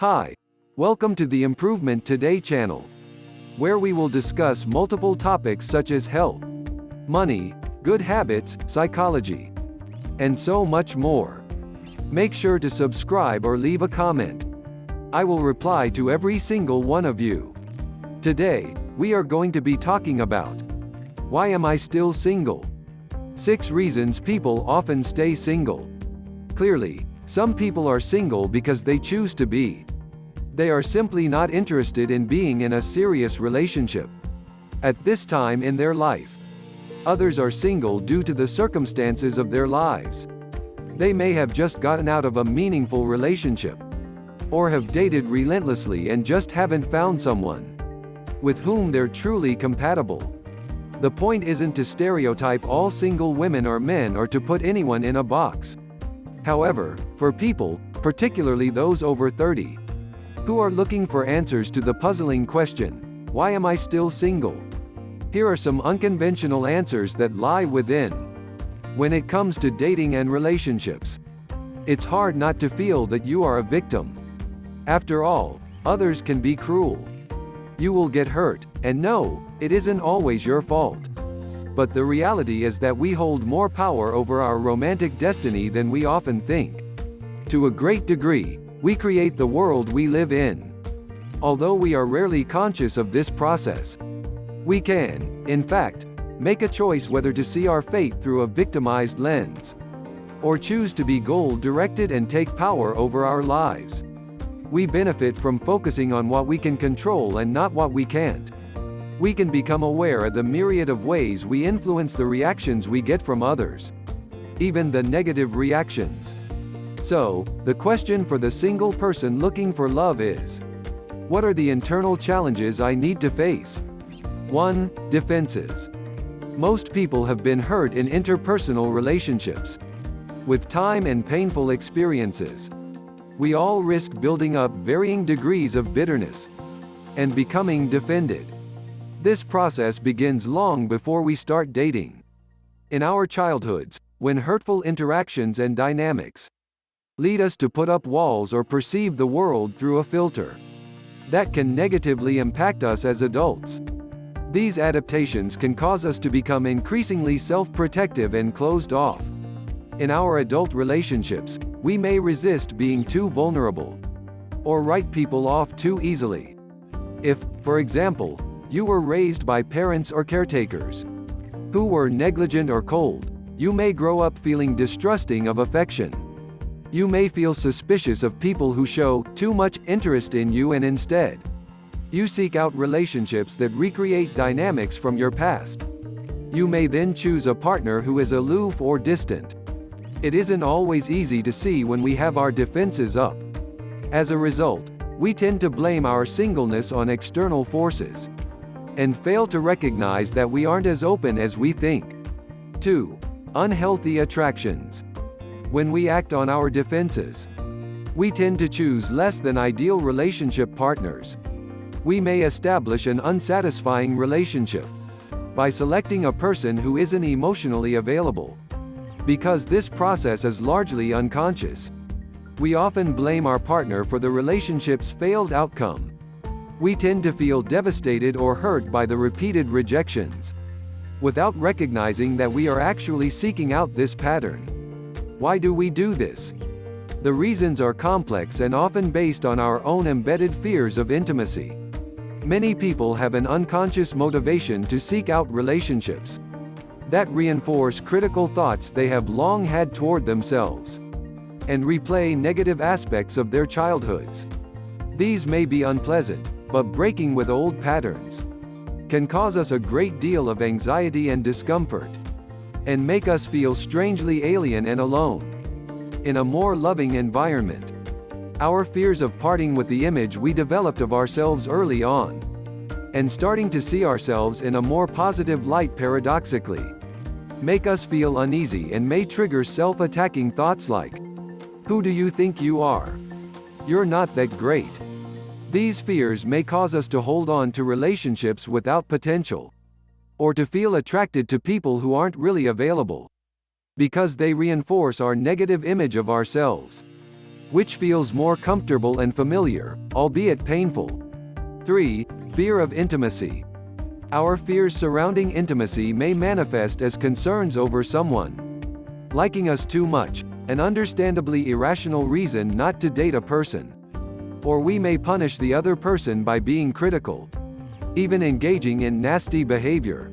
Hi, welcome to the Improvement Today channel, where we will discuss multiple topics such as health, money, good habits, psychology, and so much more. Make sure to subscribe or leave a comment. I will reply to every single one of you. Today, we are going to be talking about why am I still single? 6 reasons people often stay single. Clearly, some people are single because they choose to be. They are simply not interested in being in a serious relationship at this time in their life. Others are single due to the circumstances of their lives. They may have just gotten out of a meaningful relationship, or have dated relentlessly and just haven't found someone with whom they're truly compatible. The point isn't to stereotype all single women or men or to put anyone in a box. However, for people, particularly those over 30, who are looking for answers to the puzzling question, why am I still single? Here are some unconventional answers that lie within. When it comes to dating and relationships, it's hard not to feel that you are a victim. After all, others can be cruel. You will get hurt, and no, it isn't always your fault. But the reality is that we hold more power over our romantic destiny than we often think. To a great degree, we create the world we live in. Although we are rarely conscious of this process, we can, in fact, make a choice whether to see our fate through a victimized lens, or choose to be goal-directed and take power over our lives. We benefit from focusing on what we can control and not what we can't. We can become aware of the myriad of ways we influence the reactions we get from others, even the negative reactions. So, the question for the single person looking for love is, what are the internal challenges I need to face? 1. Defenses. Most people have been hurt in interpersonal relationships. With time and painful experiences, we all risk building up varying degrees of bitterness and becoming defended. This process begins long before we start dating. In our childhoods, when hurtful interactions and dynamics lead us to put up walls or perceive the world through a filter that can negatively impact us as adults. These adaptations can cause us to become increasingly self-protective and closed off. In our adult relationships, we may resist being too vulnerable, or write people off too easily. If, for example, you were raised by parents or caretakers who were negligent or cold, you may grow up feeling distrusting of affection. You may feel suspicious of people who show too much interest in you, and instead, you seek out relationships that recreate dynamics from your past. You may then choose a partner who is aloof or distant. It isn't always easy to see when we have our defenses up. As a result, we tend to blame our singleness on external forces, and fail to recognize that we aren't as open as we think. 2. Unhealthy attractions. When we act on our defenses, we tend to choose less than ideal relationship partners. We may establish an unsatisfying relationship by selecting a person who isn't emotionally available. Because this process is largely unconscious, we often blame our partner for the relationship's failed outcome. We tend to feel devastated or hurt by the repeated rejections, without recognizing that we are actually seeking out this pattern. Why do we do this? The reasons are complex and often based on our own embedded fears of intimacy. Many people have an unconscious motivation to seek out relationships that reinforce critical thoughts they have long had toward themselves, and replay negative aspects of their childhoods. These may be unpleasant, but breaking with old patterns can cause us a great deal of anxiety and discomfort, and make us feel strangely alien and alone. In a more loving environment, our fears of parting with the image we developed of ourselves early on, and starting to see ourselves in a more positive light paradoxically, make us feel uneasy and may trigger self-attacking thoughts like, "Who do you think you are? You're not that great." These fears may cause us to hold on to relationships without potential, or to feel attracted to people who aren't really available, because they reinforce our negative image of ourselves. Which feels more comfortable and familiar, albeit painful? 3. Fear of intimacy. Our fears surrounding intimacy may manifest as concerns over someone liking us too much, an understandably irrational reason not to date a person. Or we may punish the other person by being critical, even engaging in nasty behavior.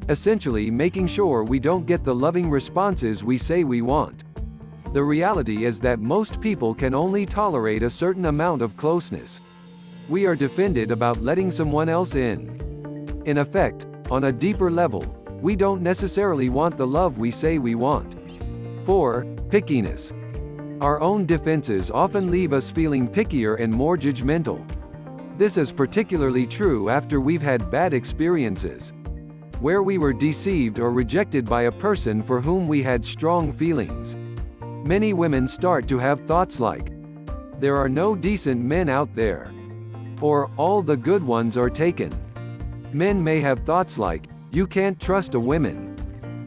Essentially making sure we don't get the loving responses we say we want. The reality is that most people can only tolerate a certain amount of closeness. We are defended about letting someone else in. In effect, on a deeper level, we don't necessarily want the love we say we want. 4. Pickiness. Our own defenses often leave us feeling pickier and more judgmental. This is particularly true after we've had bad experiences, where we were deceived or rejected by a person for whom we had strong feelings. Many women start to have thoughts like, "There are no decent men out there," or "All the good ones are taken." Men may have thoughts like, "You can't trust a woman,"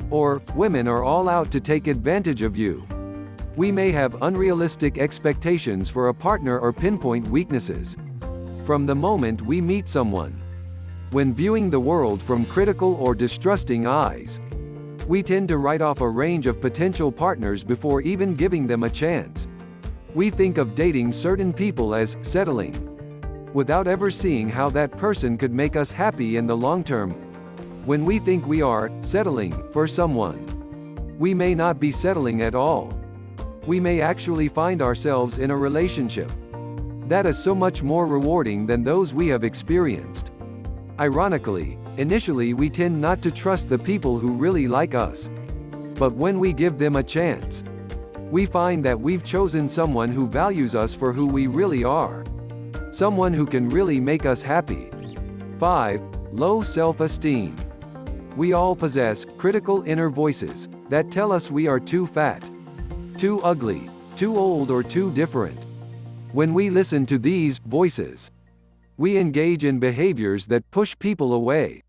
or "Women are all out to take advantage of you." We may have unrealistic expectations for a partner or pinpoint weaknesses from the moment we meet someone. When viewing the world from critical or distrusting eyes, we tend to write off a range of potential partners before even giving them a chance. We think of dating certain people as settling, without ever seeing how that person could make us happy in the long term. When we think we are settling for someone, we may not be settling at all. We may actually find ourselves in a relationship that is so much more rewarding than those we have experienced. Ironically, initially we tend not to trust the people who really like us. But when we give them a chance, we find that we've chosen someone who values us for who we really are. Someone who can really make us happy. 5. Low self-esteem. We all possess critical inner voices that tell us we are too fat, too ugly, too old, or too different. When we listen to these voices, we engage in behaviors that push people away.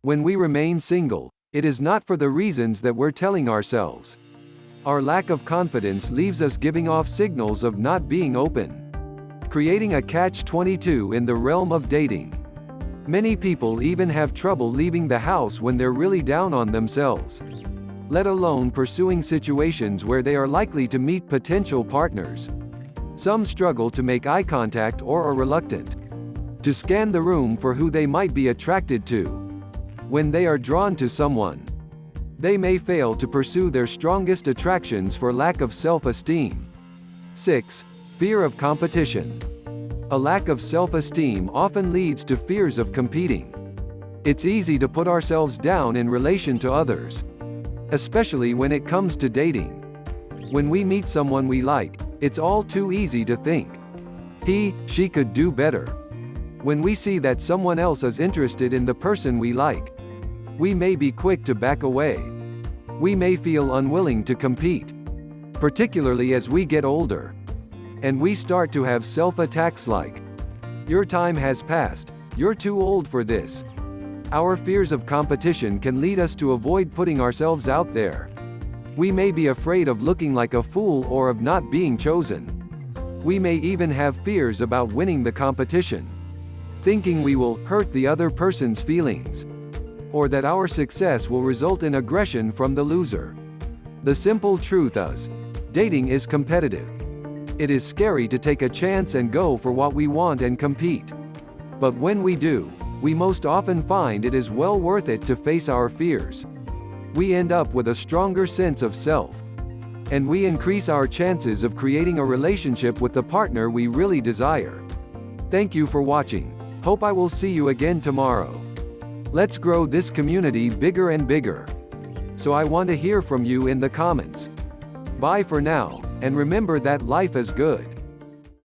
When we remain single, it is not for the reasons that we're telling ourselves. Our lack of confidence leaves us giving off signals of not being open, creating a catch-22 in the realm of dating. Many people even have trouble leaving the house when they're really down on themselves, let alone pursuing situations where they are likely to meet potential partners. Some struggle to make eye contact or are reluctant to scan the room for who they might be attracted to. When they are drawn to someone, they may fail to pursue their strongest attractions for lack of self-esteem. 6. Fear of competition. A lack of self-esteem often leads to fears of competing. It's easy to put ourselves down in relation to others, especially when it comes to dating. When we meet someone we like, it's all too easy to think, she could do better. When we see that someone else is interested in the person we like, we may be quick to back away. We may feel unwilling to compete, particularly as we get older. And we start to have self-attacks like, "Your time has passed, you're too old for this." Our fears of competition can lead us to avoid putting ourselves out there. We may be afraid of looking like a fool or of not being chosen. We may even have fears about winning the competition, thinking we will hurt the other person's feelings, or that our success will result in aggression from the loser. The simple truth is, dating is competitive. It is scary to take a chance and go for what we want and compete. But when we do, we most often find it is well worth it to face our fears. We end up with a stronger sense of self, and we increase our chances of creating a relationship with the partner we really desire. Thank you for watching. Hope I will see you again tomorrow. Let's grow this community bigger and bigger. So I want to hear from you in the comments. Bye for now, and remember that life is good.